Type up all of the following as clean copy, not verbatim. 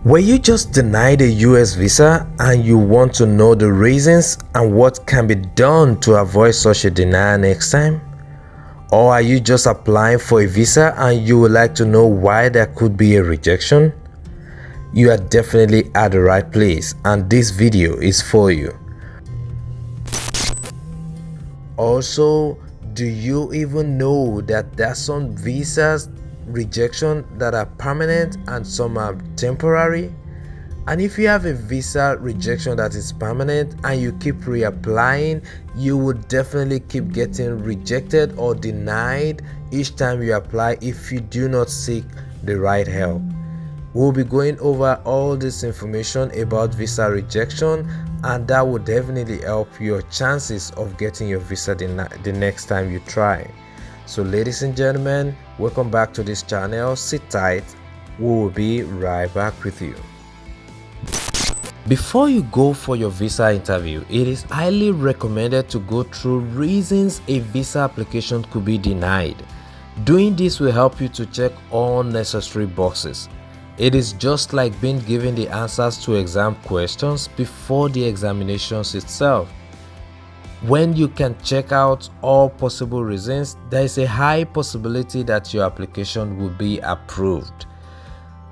Were you just denied a US visa and you want to know the reasons and what can be done to avoid such a denial next time? Or are you just applying for a visa and you would like to know why there could be a rejection? You are definitely at the right place and this video is for you. Also, do you even know that there are some visas rejection that are permanent and some are temporary? And if you have a visa rejection that is permanent and you keep reapplying, you would definitely keep getting rejected or denied each time you apply if you do not seek the right help. We'll be going over all this information about visa rejection, and that will definitely help your chances of getting your visa the next time you try. So ladies and gentlemen, welcome back to this channel. Sit tight, we will be right back with you. Before you go for your visa interview, it is highly recommended to go through reasons a visa application could be denied. Doing this will help you to check all necessary boxes. It is just like being given the answers to exam questions before the examinations itself. When you can check out all possible reasons, there is a high possibility that your application will be approved.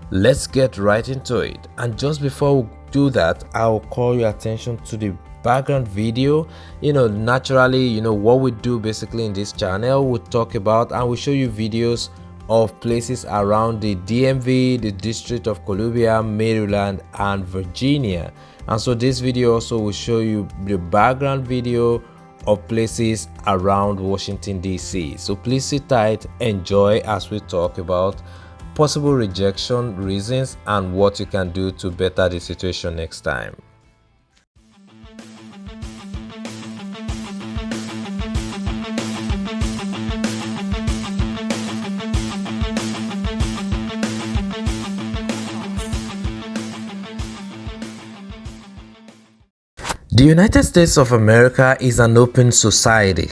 Let's get right into it. And just before we do that, I'll call your attention to the background video. Naturally, what we do basically in this channel, we'll talk about and we'll show you videos of places around the DMV, the District of Columbia, Maryland, and Virginia. And so this video also will show you the background video of places around Washington DC. So please sit tight, enjoy as we talk about possible rejection reasons and what you can do to better the situation next time. The United States of America is an open society.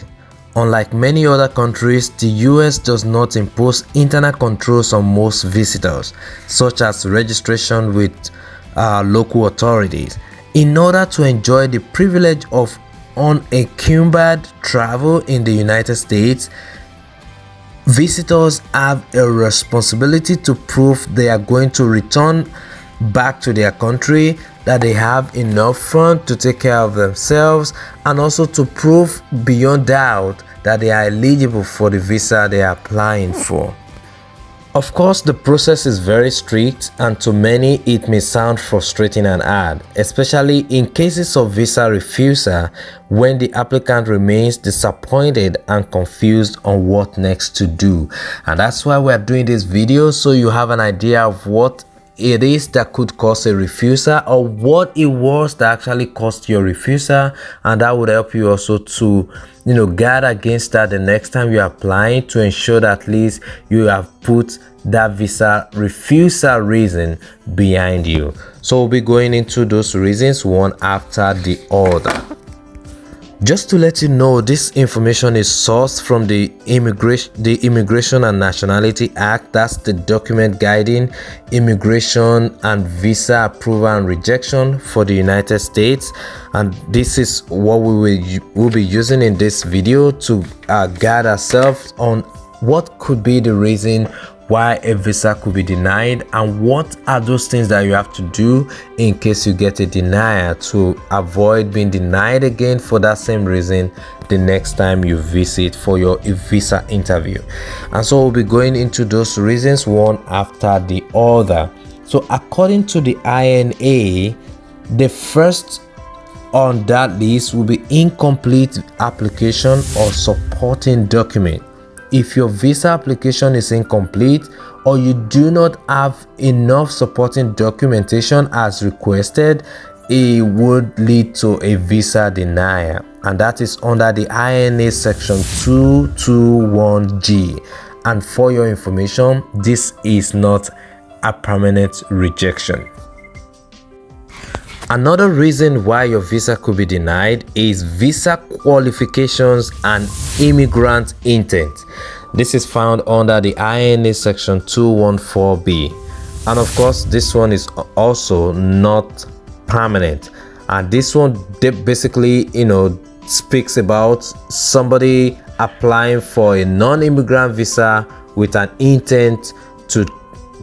Unlike many other countries, the US does not impose internal controls on most visitors, such as registration with local authorities. In order to enjoy the privilege of unencumbered travel in the United States, visitors have a responsibility to prove they are going to return back to their country, that they have enough funds to take care of themselves, and also to prove beyond doubt that they are eligible for the visa they are applying for. Of course, the process is very strict and to many it may sound frustrating and hard, especially in cases of visa refusal when the applicant remains disappointed and confused on what next to do. And that's why we're doing this video, so you have an idea of what it is that could cause a refusal or what it was that actually caused your refusal, and that would help you also to guard against that the next time you're applying, to ensure that at least you have put that visa refusal reason behind you. So we'll be going into those reasons one after the other. Just to let you know, this information is sourced from the Immigration and Nationality Act. That's the document guiding immigration and visa approval and rejection for the United States. And this is what we will be using in this video to guide ourselves on what could be the reason why a visa could be denied and what are those things that you have to do in case you get a denial to avoid being denied again for that same reason the next time you visit for your visa interview. And so we'll be going into those reasons one after the other. So according to the INA, the first on that list will be incomplete application or supporting document. If your visa application is incomplete or you do not have enough supporting documentation as requested, it would lead to a visa denial, and that is under the INA section 221G. And for your information, this is not a permanent rejection. Another reason why your visa could be denied is visa qualifications and immigrant intent. This is found under the INA section 214B. And of course, this one is also not permanent. And this one basically, speaks about somebody applying for a non-immigrant visa with an intent to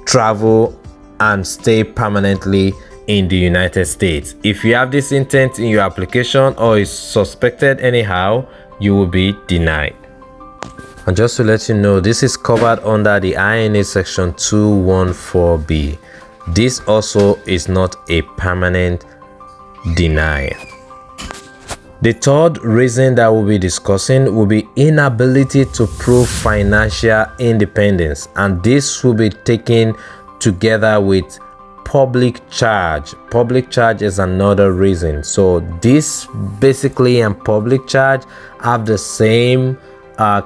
travel and stay permanently in the United States. If you have this intent in your application or is suspected anyhow, you will be denied. And just to let you know, this is covered under the INA section 214B. This also is not a permanent denial. The third reason that we'll be discussing will be inability to prove financial independence, and this will be taken together with public charge. Public charge is another reason. So this basically and public charge have the same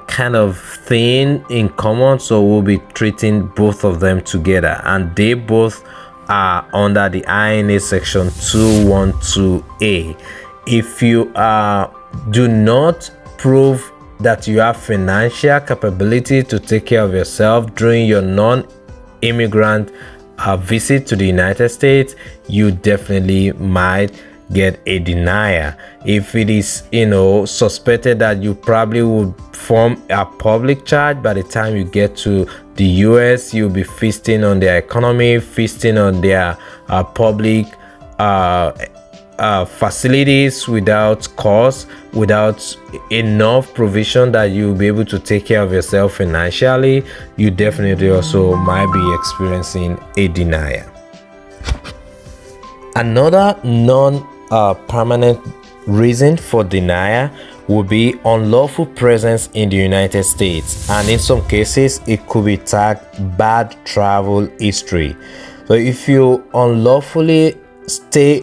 kind of thing in common, so we'll be treating both of them together, and they both are under the INA section 212A. If you do not prove that you have financial capability to take care of yourself during your non-immigrant visit to the United States, you definitely might get a denial. If it is suspected that you probably would form a public charge, by the time you get to the US, you'll be feasting on their economy, feasting on their public facilities without cost, without enough provision that you'll be able to take care of yourself financially. You definitely also might be experiencing a denial. Another non-permanent reason for denial would be unlawful presence in the United States, and in some cases it could be tagged bad travel history. So if you unlawfully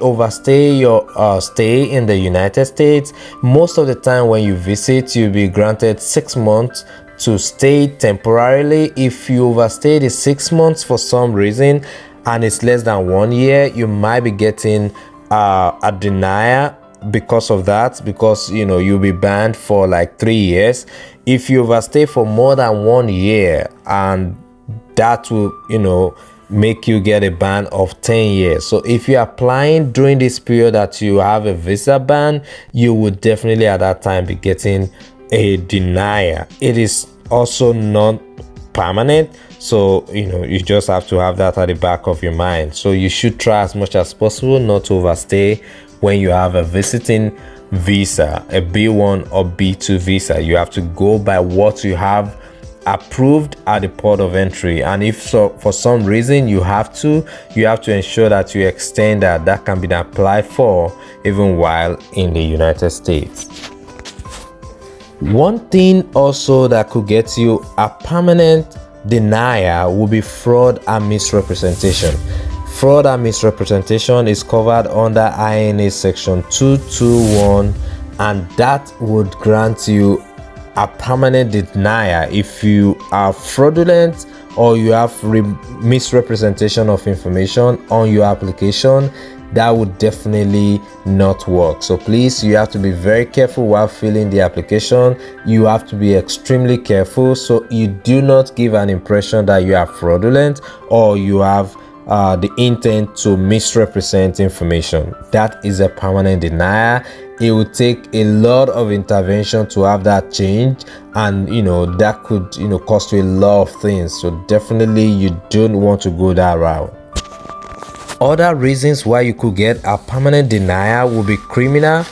overstay your stay in the United States, most of the time when you visit, you'll be granted 6 months to stay temporarily. If you overstay the 6 months for some reason and it's less than 1 year, you might be getting a denial because of that, because you'll be banned for like 3 years. If you overstay for more than 1 year, and that will make you get a ban of 10 years. So if you're applying during this period that you have a visa ban, you would definitely at that time be getting a denial. It is also not permanent, so you just have to have that at the back of your mind. So you should try as much as possible not to overstay when you have a visiting visa, a B1 or B2 visa. You have to go by what you have approved at the port of entry, and if so for some reason you have to ensure that you extend that can be applied for even while in the United States. One thing also that could get you a permanent denial will be fraud and misrepresentation. Fraud and misrepresentation is covered under INA section 221, and that would grant you a permanent denial if you are fraudulent or you have misrepresentation of information on your application. That would definitely not work. So please, you have to be very careful while filling the application. You have to be extremely careful so you do not give an impression that you are fraudulent or you have the intent to misrepresent information. That is a permanent denial. It would take a lot of intervention to have that change, and that could cost you a lot of things. So definitely you don't want to go that route. Other reasons why you could get a permanent denial will be criminal,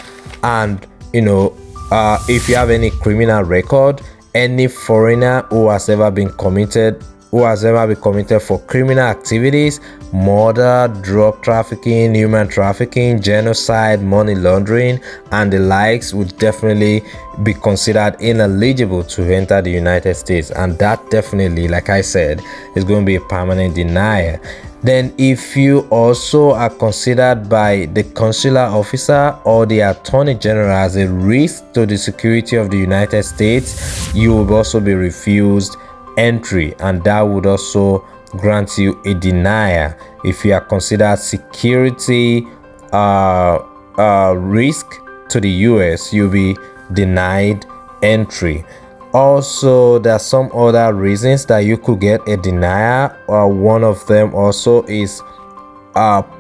and if you have any criminal record, any foreigner who has ever been convicted for criminal activities, murder, drug trafficking, human trafficking, genocide, money laundering, and the likes would definitely be considered ineligible to enter the United States, and that definitely, like I said, is going to be a permanent denial. Then if you also are considered by the consular officer or the attorney general as a risk to the security of the United States, you will also be refused entry, and that would also grant you a denial. If you are considered security risk to the US, you'll be denied entry. Also, there are some other reasons that you could get a denial. One of them also is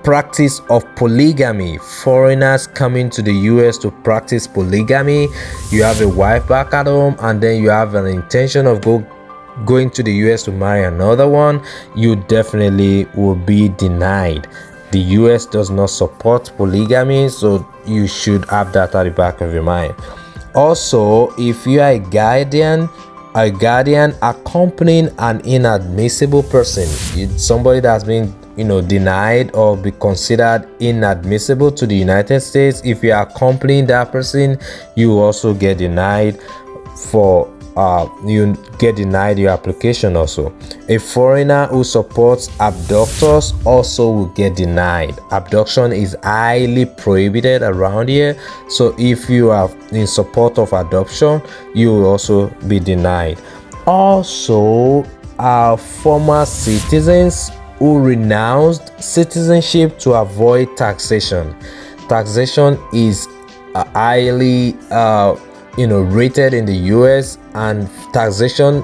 practice of polygamy. Foreigners coming to the US to practice polygamy. You have a wife back at home and then you have an intention of going to the US to marry another one. You definitely will be denied. The US does not support polygamy, so you should have that at the back of your mind. Also, if you are a guardian accompanying an inadmissible person, somebody that's been denied or be considered inadmissible to the United States, if you are accompanying that person, you also get denied your application. Also, a foreigner who supports abductors also will get denied. Abduction is highly prohibited around here, so if you are in support of adoption, you will also be denied. Also, former citizens who renounced citizenship to avoid taxation. Taxation is highly rated in the US, and taxation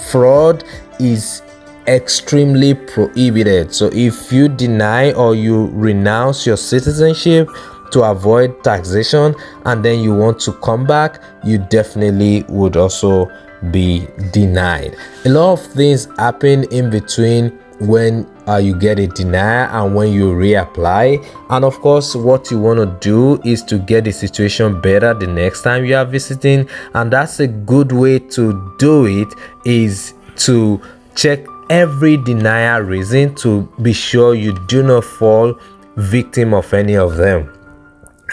fraud is extremely prohibited. So if you deny or you renounce your citizenship to avoid taxation and then you want to come back, you definitely would also be denied. A lot of things happen in between when you get a denial and when you reapply, and of course what you want to do is to get the situation better the next time you are visiting, and that's a good way to do it, is to check every denial reason to be sure you do not fall victim of any of them.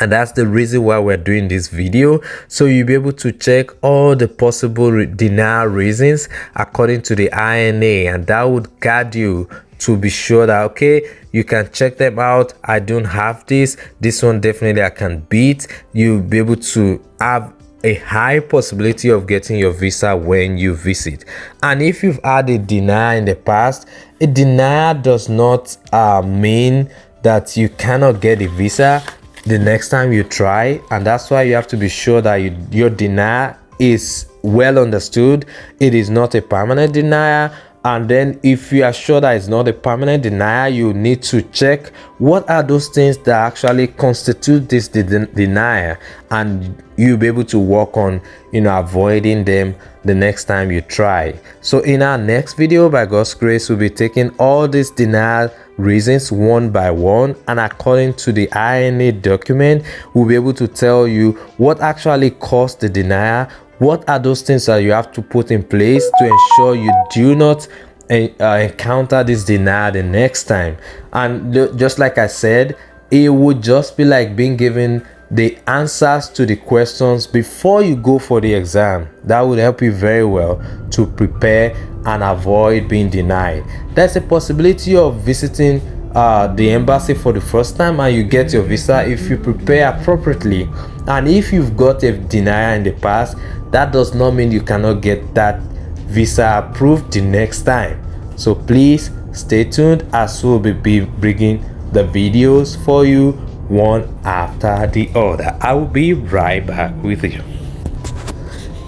And that's the reason why we're doing this video, so you'll be able to check all the possible denial reasons according to the INA, and that would guide you to be sure that okay, you can check them out. I don't have this one definitely I can beat. You'll be able to have a high possibility of getting your visa when you visit. And if you've had a denial in the past, a denial does not mean that you cannot get a visa the next time you try, and that's why you have to be sure that your denial is well understood. It is not a permanent denial, and then if you are sure that it's not a permanent denial, you need to check what are those things that actually constitute this denial, and you'll be able to work on avoiding them the next time you try. So in our next video, by God's grace, we'll be taking all these denial reasons one by one, and according to the INA document, we'll be able to tell you what actually caused the denial, what are those things that you have to put in place to ensure you do not encounter this denial the next time. And just like I said, it would just be like being given the answers to the questions before you go for the exam. That would help you very well to prepare and avoid being denied. There's a possibility of visiting the embassy for the first time and you get your visa if you prepare appropriately. And if you've got a denial in the past, that does not mean you cannot get that visa approved the next time. So please stay tuned as we'll be bringing the videos for you one after the other. I will be right back with you.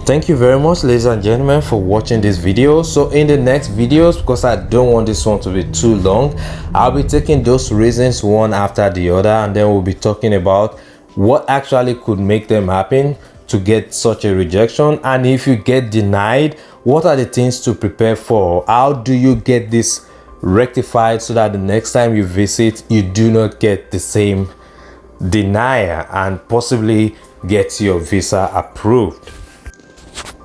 Thank you very much, ladies and gentlemen, for watching this video. So in the next videos, because I don't want this one to be too long, I'll be taking those reasons one after the other, and then we'll be talking about what actually could make them happen to get such a rejection. And if you get denied, what are the things to prepare for? How do you get this rectified so that the next time you visit, you do not get the same denial and possibly get your visa approved?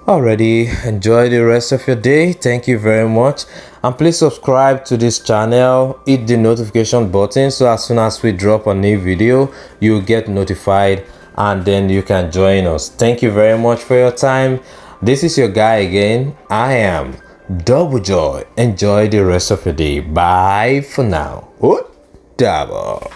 Already, enjoy the rest of your day. Thank you very much, and please subscribe to this channel, hit the notification button so as soon as we drop a new video, you'll get notified and then you can join us. Thank you very much for your time. This is your guy again. I am Double Joy. Enjoy the rest of your day. Bye for now. Double.